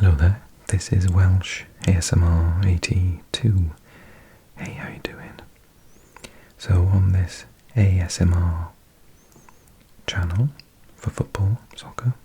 Hello there, this is Welsh ASMR 82. Hey, how you doing? So on this ASMR channel for football, soccer,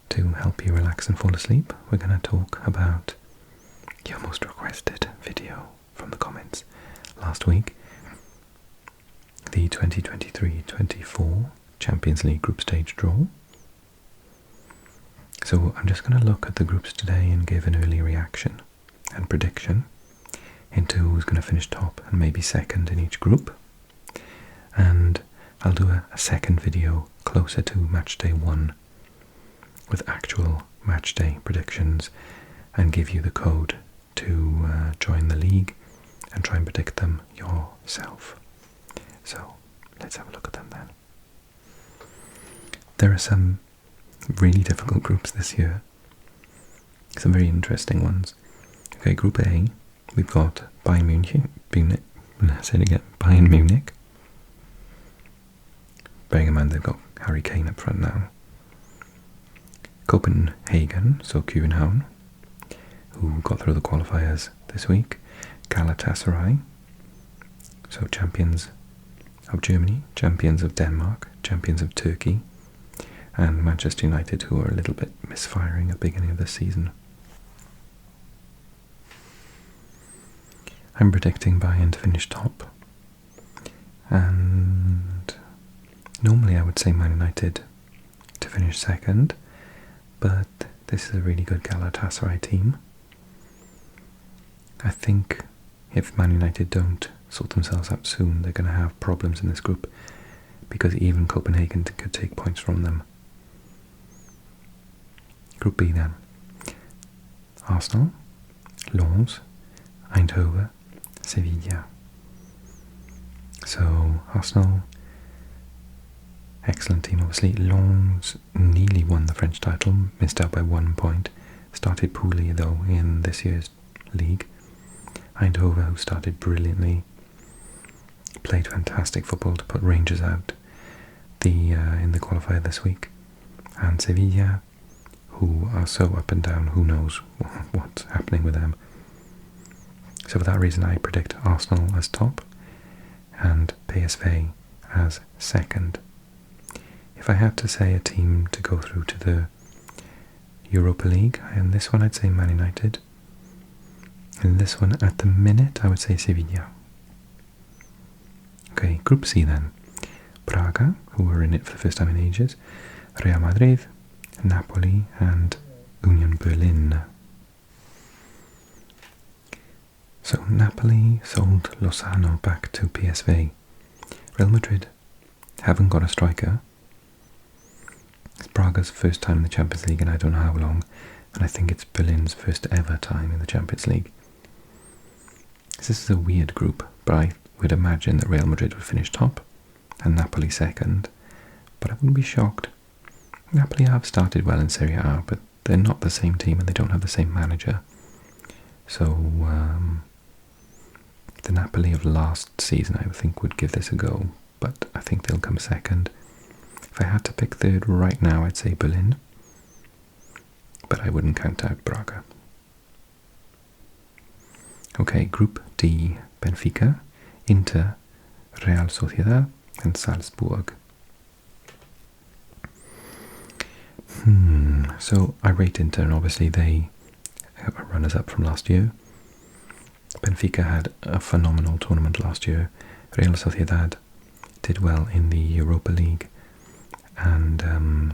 to help you relax and fall asleep, we're going to talk about your most requested video from the comments last week, the 2023-24 Champions League group stage draw. So I'm just going to look at the groups today and give an early reaction and prediction into who's going to finish top and maybe second in each group. And I'll do a second video closer to match day 1 with actual match day predictions and give you the code to join the league and try and predict them yourself. So let's have a look at them then. There are some really difficult groups this year. Some very interesting ones. Okay, Group A, we've got Bayern Munich. Bayern Munich. Bearing in mind they've got Harry Kane up front now. Copenhagen, so København, who got through the qualifiers this week. Galatasaray, so champions of Germany, champions of Denmark, champions of Turkey, and Manchester United, who are a little bit misfiring at the beginning of this season. I'm predicting Bayern to finish top, and normally I would say Man United to finish second, but this is a really good Galatasaray team. I think if Man United don't sort themselves out soon, they're going to have problems in this group, because even Copenhagen could take points from them. Group B then. Arsenal, Lens, Eindhoven, Sevilla. So Arsenal, excellent team obviously. Lens nearly won the French title, missed out by 1 point. Started poorly though in this year's league. Eindhoven, who started brilliantly, played fantastic football to put Rangers out in the qualifier this week. And Sevilla, who are so up and down, who knows what's happening with them. So for that reason I predict Arsenal as top and PSV as second. If I had to say a team to go through to the Europa League, and this one I'd say Man United, and this one at the minute I would say Sevilla. Okay, Group C then. Braga, who were in it for the first time in ages, Real Madrid, Napoli and Union Berlin. So Napoli sold Lozano back to PSV. Real Madrid haven't got a striker. It's Braga's first time in the Champions League in I don't know how long, and I think it's Berlin's first ever time in the Champions League. This is a weird group, but I would imagine that Real Madrid would finish top and Napoli second, but I wouldn't be shocked. Napoli have started well in Serie A, but they're not the same team and they don't have the same manager. So the Napoli of last season I would think would give this a go, but I think they'll come second. If I had to pick third right now, I'd say Berlin, but I wouldn't count out Braga. Okay, Group D, Benfica, Inter, Real Sociedad and Salzburg. So I rate Inter, and obviously they are runners-up from last year. Benfica had a phenomenal tournament last year. Real Sociedad did well in the Europa League and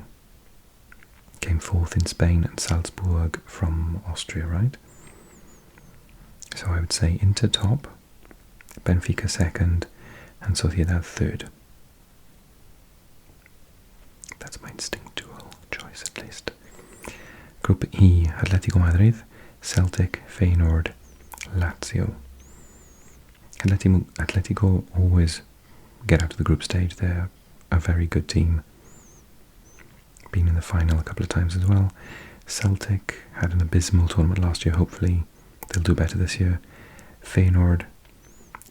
came fourth in Spain, and Salzburg from Austria, right? So I would say Inter top, Benfica second, and Sociedad third. That's my instinctual choice at least. Group E, Atletico Madrid, Celtic, Feyenoord, Lazio. Atletico always get out of the group stage. They're a very good team. Been in the final a couple of times as well. Celtic had an abysmal tournament last year. Hopefully they'll do better this year. Feyenoord,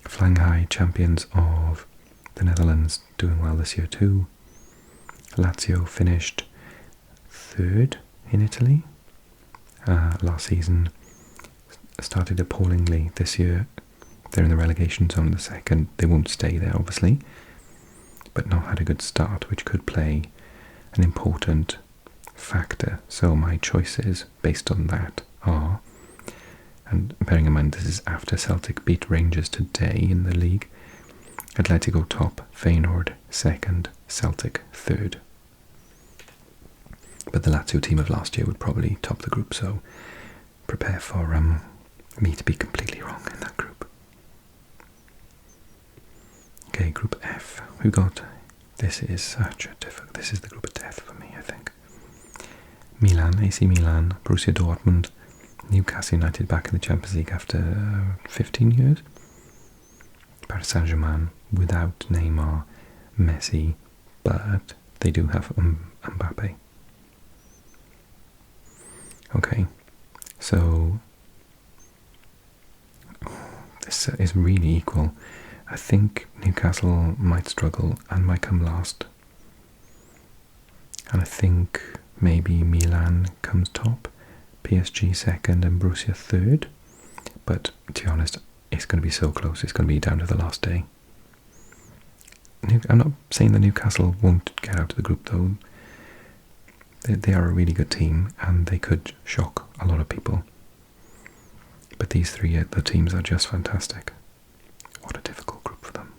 flying high, champions of the Netherlands, doing well this year too. Lazio finished third in Italy, last season. Started appallingly this year. They're in the relegation zone the second. They won't stay there, obviously, but not had a good start, which could play an important factor. So my choices based on that are, and bearing in mind this is after Celtic beat Rangers today in the league, Atletico top, Feyenoord second, Celtic third. But the Lazio team of last year would probably top the group, so prepare for me to be completely wrong in that group. Okay, Group F. We've got, this is such a difficult, this is the group of death for me, I think. Milan, AC Milan, Borussia Dortmund, Newcastle United back in the Champions League after 15 years. Paris Saint-Germain without Neymar, Messi, but they do have Mbappe. Okay, so this is really equal. I think Newcastle might struggle and might come last. And I think maybe Milan comes top, PSG second and Borussia third. But to be honest, it's going to be so close. It's going to be down to the last day. I'm not saying that Newcastle won't get out of the group though. They are a really good team and they could shock a lot of people. But these three other teams are just fantastic. What a difficult group for them.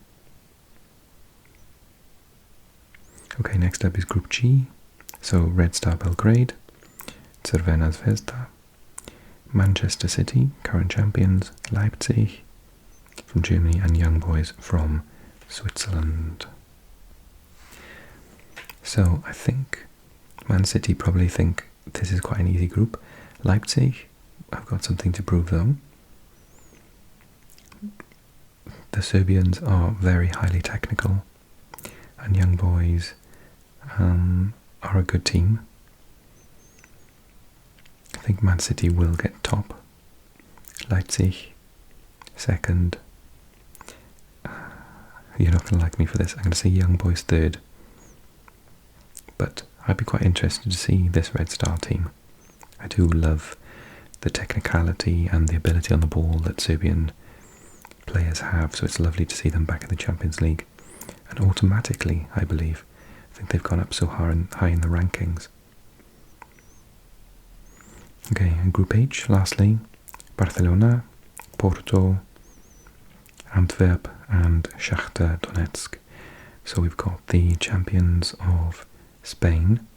Okay, next up is Group G. So Red Star Belgrade, Crvena Zvezda, Manchester City, current champions, Leipzig from Germany, and Young Boys from Switzerland. So I think Man City probably think this is quite an easy group. Leipzig, I've got something to prove though. The Serbians are very highly technical, and Young Boys are a good team. I think Man City will get top. Leipzig second. You're not going to like me for this. I'm going to say Young Boys third. But I'd be quite interested to see this Red Star team. I do love the technicality and the ability on the ball that Serbian players have, so it's lovely to see them back in the Champions League. And automatically, I believe, I think they've gone up so high in the rankings. Okay, and Group H, lastly, Barcelona, Porto, Antwerp and Shakhtar Donetsk. So we've got the champions of Spain,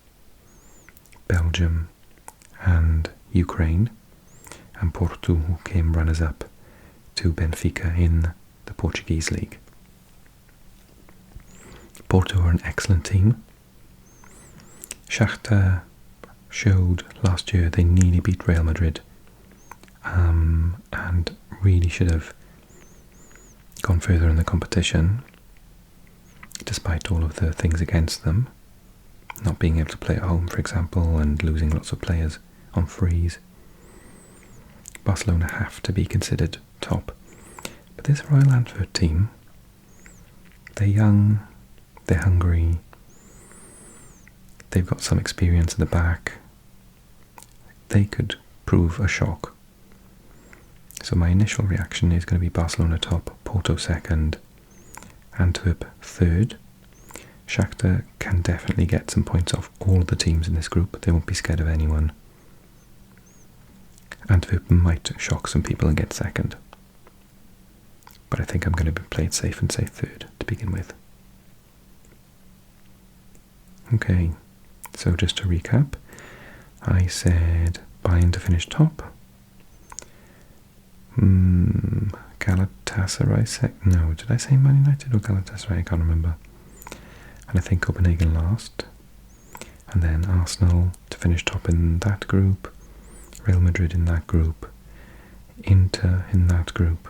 Belgium and Ukraine, and Porto, who came runners-up to Benfica in the Portuguese league. Porto are an excellent team. Shakhtar showed last year they nearly beat Real Madrid and really should have gone further in the competition despite all of the things against them, not being able to play at home, for example, and losing lots of players on frees. Barcelona have to be considered top. But this Royal Antwerp team, they're young, they're hungry, they've got some experience in the back. They could prove a shock. So my initial reaction is going to be Barcelona top, Porto second, Antwerp third. Shakhtar can definitely get some points off all the teams in this group. They won't be scared of anyone. Antwerp might shock some people and get second. But I think I'm going to play it safe and say third to begin with. Okay, so just to recap, I said Bayern to finish top. Galatasaray no, did I say Man United or Galatasaray? I can't remember. And I think Copenhagen last. And then Arsenal to finish top in that group. Real Madrid in that group. Inter in that group.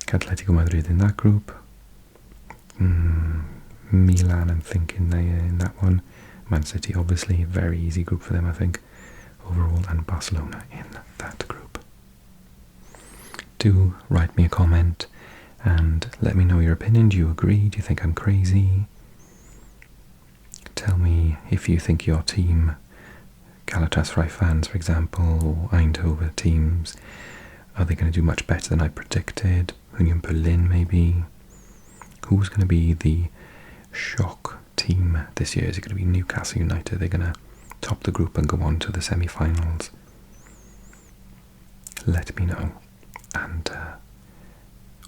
Atletico Madrid in that group. Milan, I'm thinking they in that one. Man City, obviously, a very easy group for them, I think, overall, and Barcelona in that group. Do write me a comment and let me know your opinion. Do you agree? Do you think I'm crazy? Tell me if you think your team Galatasaray fans, for example, or Eindhoven teams, are they going to do much better than I predicted? Union Berlin, maybe? Who's going to be the shock team this year? Is it going to be Newcastle United? They're going to top the group and go on to the semi-finals? Let me know. And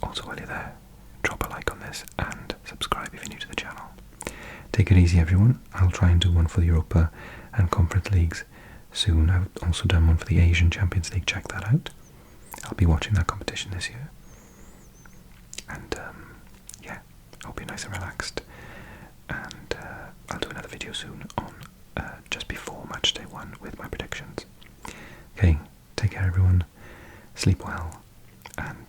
also, while you're there, drop a like on this and subscribe if you're new to the channel. Take it easy, everyone. I'll try and do one for the Europa and Conference Leagues soon. I've also done one for the Asian Champions League. Check that out. I'll be watching that competition this year. And yeah, I'll be nice and relaxed. And I'll do another video soon on just before match day 1 with my predictions. Okay, take care, everyone. Sleep well, and